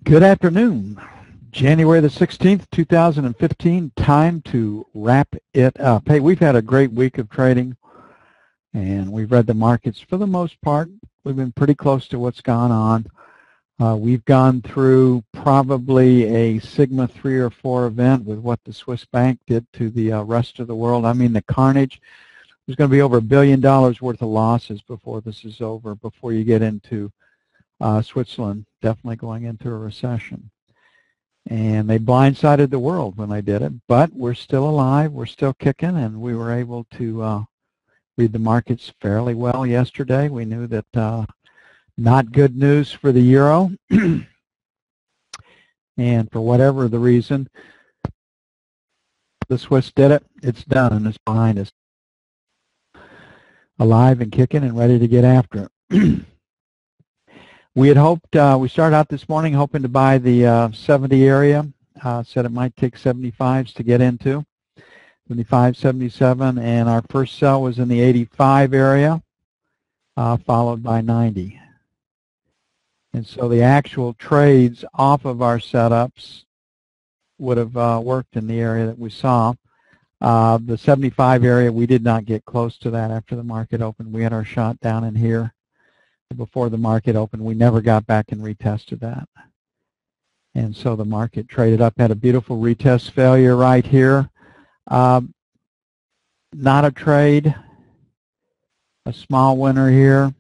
Good afternoon. January the 16th, 2015, time to wrap it up. Hey, we've had a great week of trading, and we've read the markets for the most part. We've been pretty close to what's gone on. We've gone through probably a Sigma 3 or 4 event with what the Swiss bank did to the rest of the world. I mean, the carnage. There's going to be over $1 billion worth of losses before this is over, before you get into Switzerland definitely going into a recession. And they blindsided the world when they did it, but we're still alive, we're still kicking, and we were able to read the markets fairly well yesterday. We knew that not good news for the euro, and for whatever the reason, the Swiss did it. It's done, and it's behind us. Alive and kicking and ready to get after it. We had hoped, we started out this morning hoping to buy the 70 area. Said it might take 75s to get into, 75, 77, and our first sell was in the 85 area, followed by 90. And so the actual trades off of our setups would have worked in the area that we saw. The 75 area, we did not get close to that after the market opened. We had our shot down in here before the market opened. We never got back and retested that. And so the market traded up, had a beautiful retest failure right here. Not a trade, a small winner here.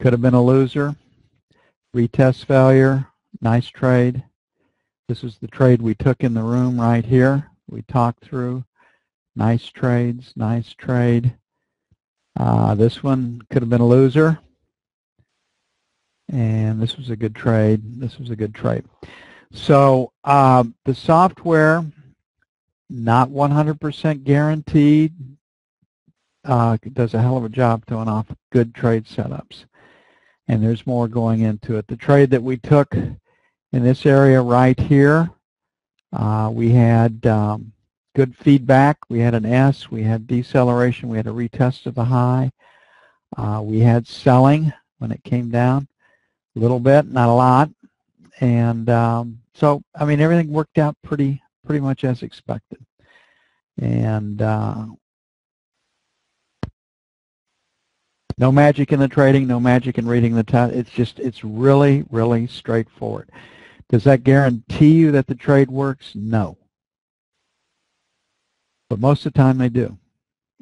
Could have been a loser. Retest failure, nice trade. This is the trade we took in the room right here. We talked through. Nice trades, nice trade. This one could have been a loser. And this was a good trade. This was a good trade. So the software, not 100% guaranteed, does a hell of a job throwing off good trade setups. And there's more going into it. The trade that we took in this area right here, we had good feedback. We had an S. We had deceleration. We had a retest of the high. We had selling when it came down. A little bit, not a lot, and so I mean everything worked out pretty much as expected, and no magic in the trading, no magic in reading the test. It's really straightforward. Does that guarantee you that the trade works? No, but most of the time they do.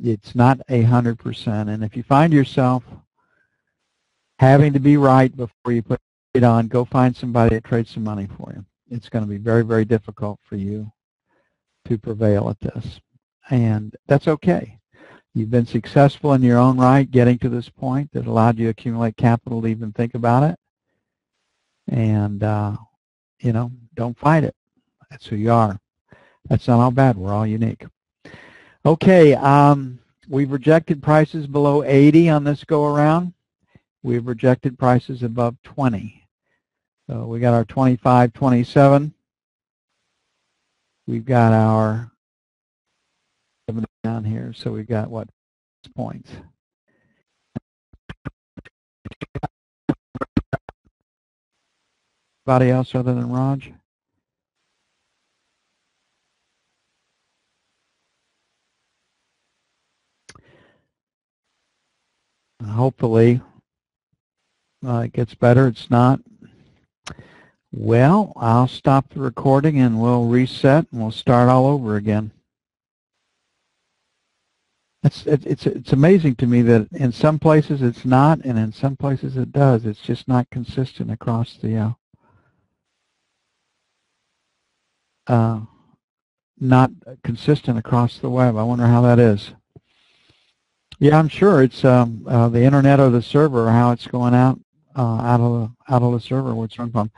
It's not 100%, and if you find yourself having to be right before you put it on, go find somebody that trades some money for you. It's going to be very difficult for you to prevail at this. And that's okay. You've been successful in your own right getting to this point that allowed you to accumulate capital to even think about it. And, you know, don't fight it. That's who you are. That's not all bad. We're all unique. Okay, we've rejected prices below 80 on this go-around. We've rejected prices above 20. So we got our 25, 27. We've got our down here. So we've got what points? Anybody else other than Raj? Hopefully it gets better. It's not. Well, I'll stop the recording and we'll reset and we'll start all over again. It's amazing to me that in some places it's not, and in some places it does. It's just not consistent across the not consistent across the web. I wonder how that is. Yeah, I'm sure it's the internet or the server, or how it's going out of the server where it's run from.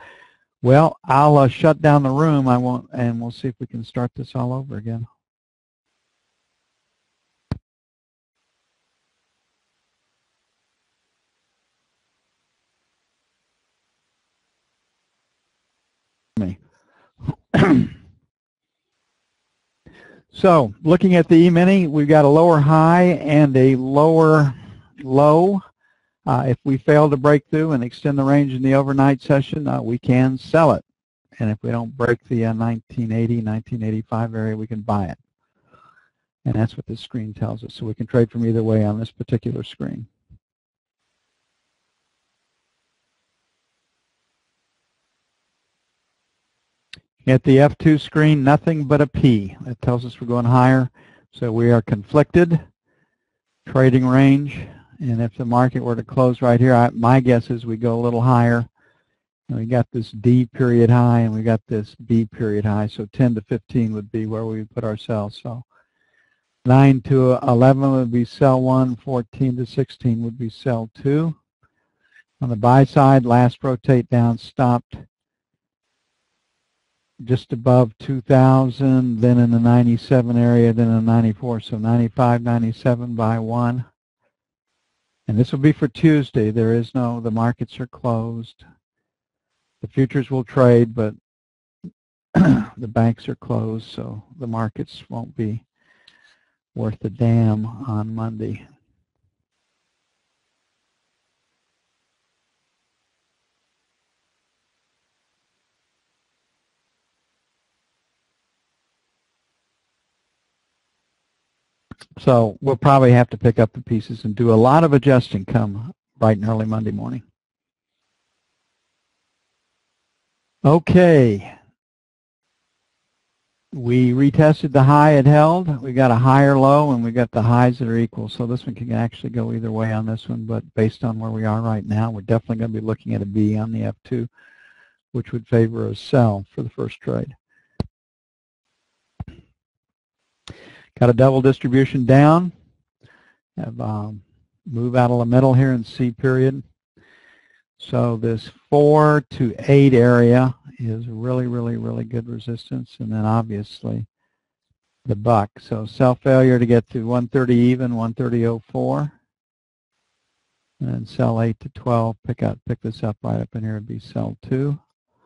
Well, I'll shut down the room. I won't, and we'll see if we can start this all over again. So, looking at the E-mini, we've got a lower high and a lower low. If we fail to break through and extend the range in the overnight session, we can sell it. And if we don't break the 1980, 1985 area, we can buy it. And that's what this screen tells us. So we can trade from either way on this particular screen. At the F2 screen, nothing but a P. That tells us we're going higher. So we are conflicted, trading range. And if the market were to close right here, my guess is we go a little higher. And we got this D period high and we got this B period high. So 10 to 15 would be where we would put ourselves. So 9 to 11 would be sell 1. 14 to 16 would be sell 2. On the buy side, last rotate down stopped just above 2,000, then in the 97 area, then in the 94. So 95, 97 by 1. And this will be for Tuesday. There is no, the markets are closed. The futures will trade, but the banks are closed, so the markets won't be worth a damn on Monday. So we'll probably have to pick up the pieces and do a lot of adjusting come bright and early Monday morning. Okay. We retested the high it held. We got a higher low and we got the highs that are equal. So this one can actually go either way on this one, but based on where we are right now, we're definitely going to be looking at a B on the F2, which would favor a sell for the first trade. Got a double distribution down. Have move out of the middle here in C period. So this 4 to 8 area is really, really, really good resistance. And then obviously the buck. So sell failure to get to 130 even, 130.04. And then sell 8 to 12. Pick this up right up in here. It'd be sell 2.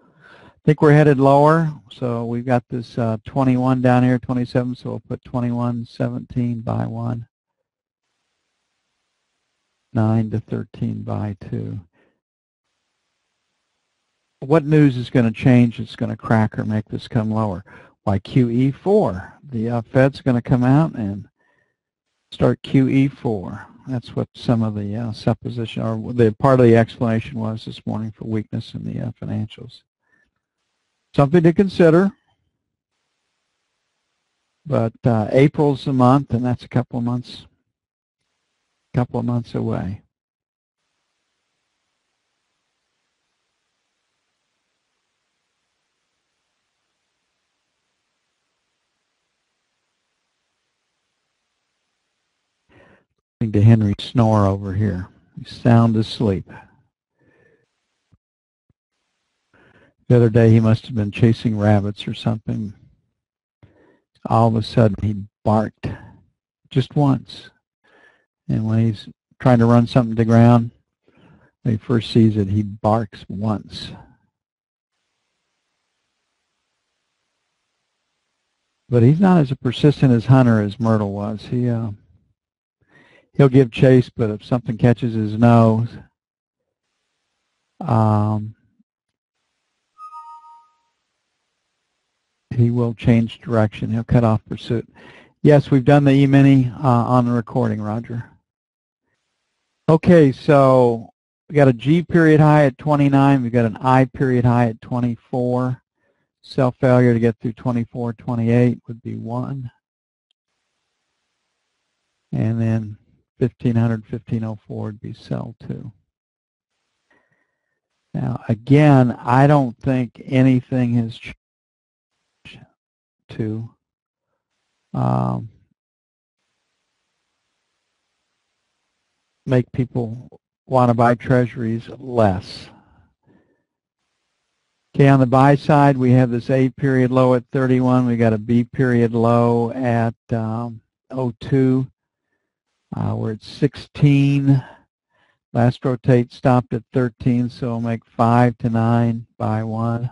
I think we're headed lower. So we've got this 21 down here, 27. So we'll put 21, 17 by 1. 9 to 13 by 2. What news is going to change? It's going to crack or make this come lower. Why QE4? The Fed's going to come out and start QE4. That's what some of the supposition or the part of the explanation was this morning for weakness in the financials. Something to consider. But April's the month, and that's a couple of months away. To Henry snore over here. He's sound asleep. The other day he must have been chasing rabbits or something. All of a sudden he barked just once. And when he's trying to run something to ground, when he first sees it, he barks once. But he's not as persistent as Hunter as Myrtle was. He'll give chase, but if something catches his nose, he will change direction. He'll cut off pursuit. Yes, we've done the E-mini on the recording, Roger. Okay, so we got a G period high at 29. We've got an I period high at 24. Sell failure to get through 24, 28 would be 1. And then 1500, 1504 would be sell 2. Now, again, I don't think anything has changed to make people want to buy treasuries less. Okay, on the buy side, we have this A period low at 31. We got a B period low at 02. We're at 16. Last rotate stopped at 13, so we'll make 5 to 9 by 1. I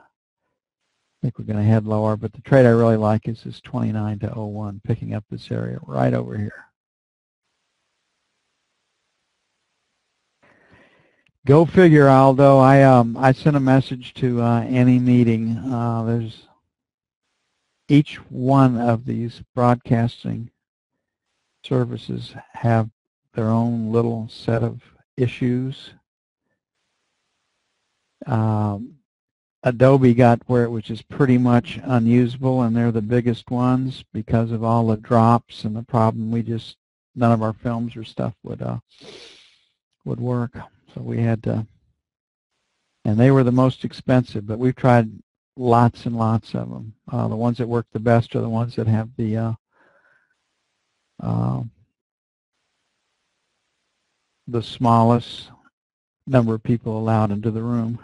think we're going to head lower, but the trade I really like is this 29 to 01, picking up this area right over here. Go figure, Aldo. I sent a message to any meeting. There's each one of these broadcasting services have their own little set of issues. Adobe got where it was just pretty much unusable, and they're the biggest ones because of all the drops and the problem. None of our films or stuff would work, so we had to. And they were the most expensive, but we've tried lots and lots of them. The ones that work the best are the ones that have the smallest number of people allowed into the room.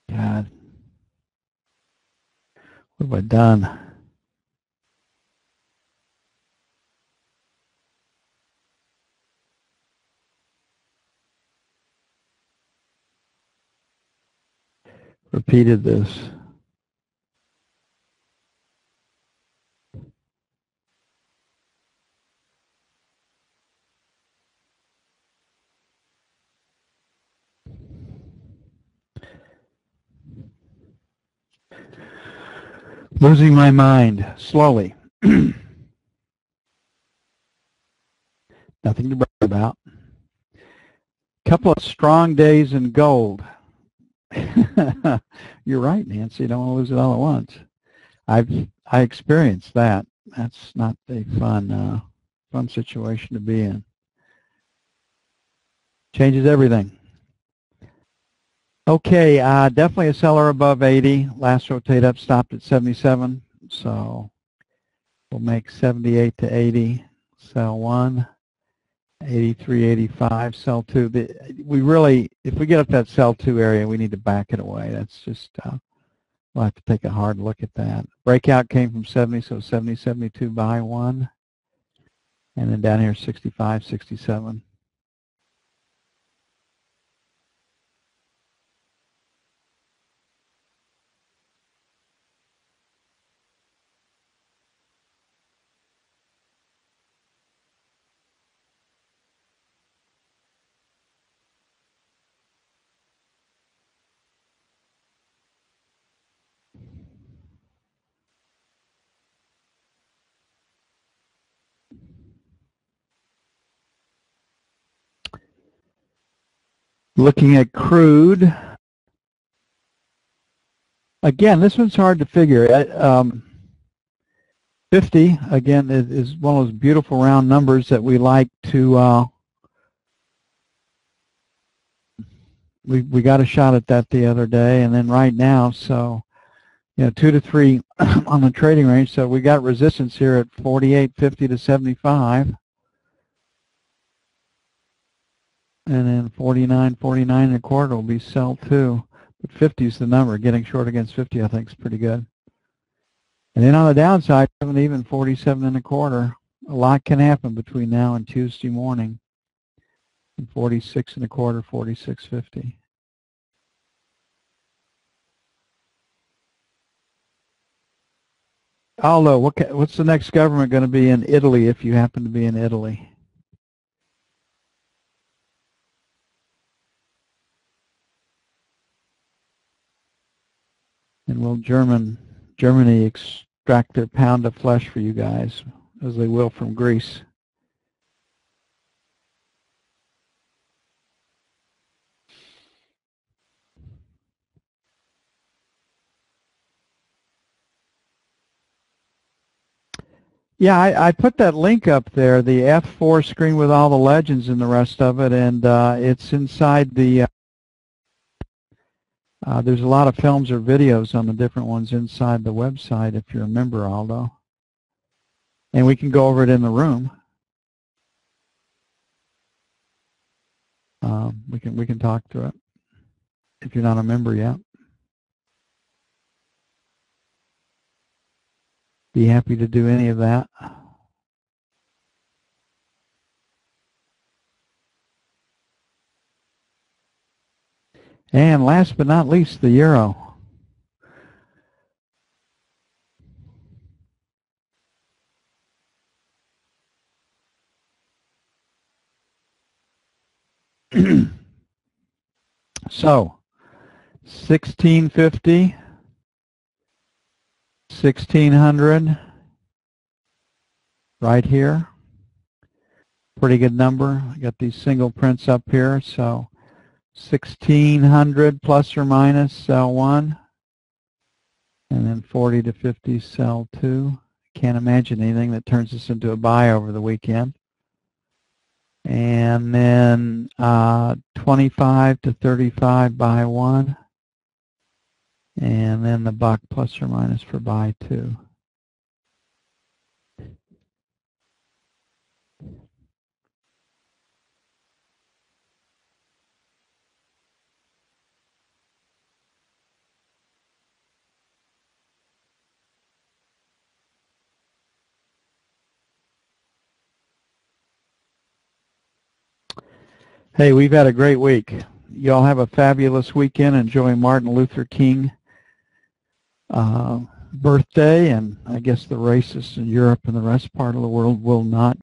God, what have I done? Repeated this. Losing my mind slowly. Nothing to brag about. Couple of strong days in gold. You're right, Nancy. You don't want to lose it all at once. I experienced that. That's not a fun situation to be in. Changes everything. Okay, definitely a seller above 80. Last rotate up stopped at 77, so we'll make 78 to 80. Sell 1. 83, 85, sell 2. If we get up that sell 2 area, we need to back it away. That's just, we'll have to take a hard look at that. Breakout came from 70, so 70, 72, buy 1. And then down here, 65, 67. Looking at crude. Again, this one's hard to figure. 50, again, is one of those beautiful round numbers that we like to, we got a shot at that the other day, and then right now, so, 2 to 3 on the trading range, so we got resistance here at 48.50 to 75. And then 49 and a quarter will be sell 2. But 50 is the number. Getting short against 50, I think, is pretty good. And then on the downside, even 47 and a quarter. A lot can happen between now and Tuesday morning. And 46 and a quarter, 46.50. Aldo, what's the next government going to be in Italy if you happen to be in Italy? And will Germany extract their pound of flesh for you guys, as they will from Greece? Yeah, I put that link up there, the F4 screen with all the legends and the rest of it, and it's inside the, there's a lot of films or videos on the different ones inside the website if you remember, Aldo. And we can go over it in the room. We can talk through it if you're not a member yet. Be happy to do any of that. And last but not least, the euro. So 1650, 1600, right here. Pretty good number. I got these single prints up here, so 1600 plus or minus cell 1, and then 40 to 50 cell 2. Can't imagine anything that turns this into a buy over the weekend. And then 25 to 35 buy 1, and then the buck plus or minus for buy 2. Hey, we've had a great week. You all have a fabulous weekend. Enjoy Martin Luther King birthday, and I guess the racists in Europe and the rest part of the world will not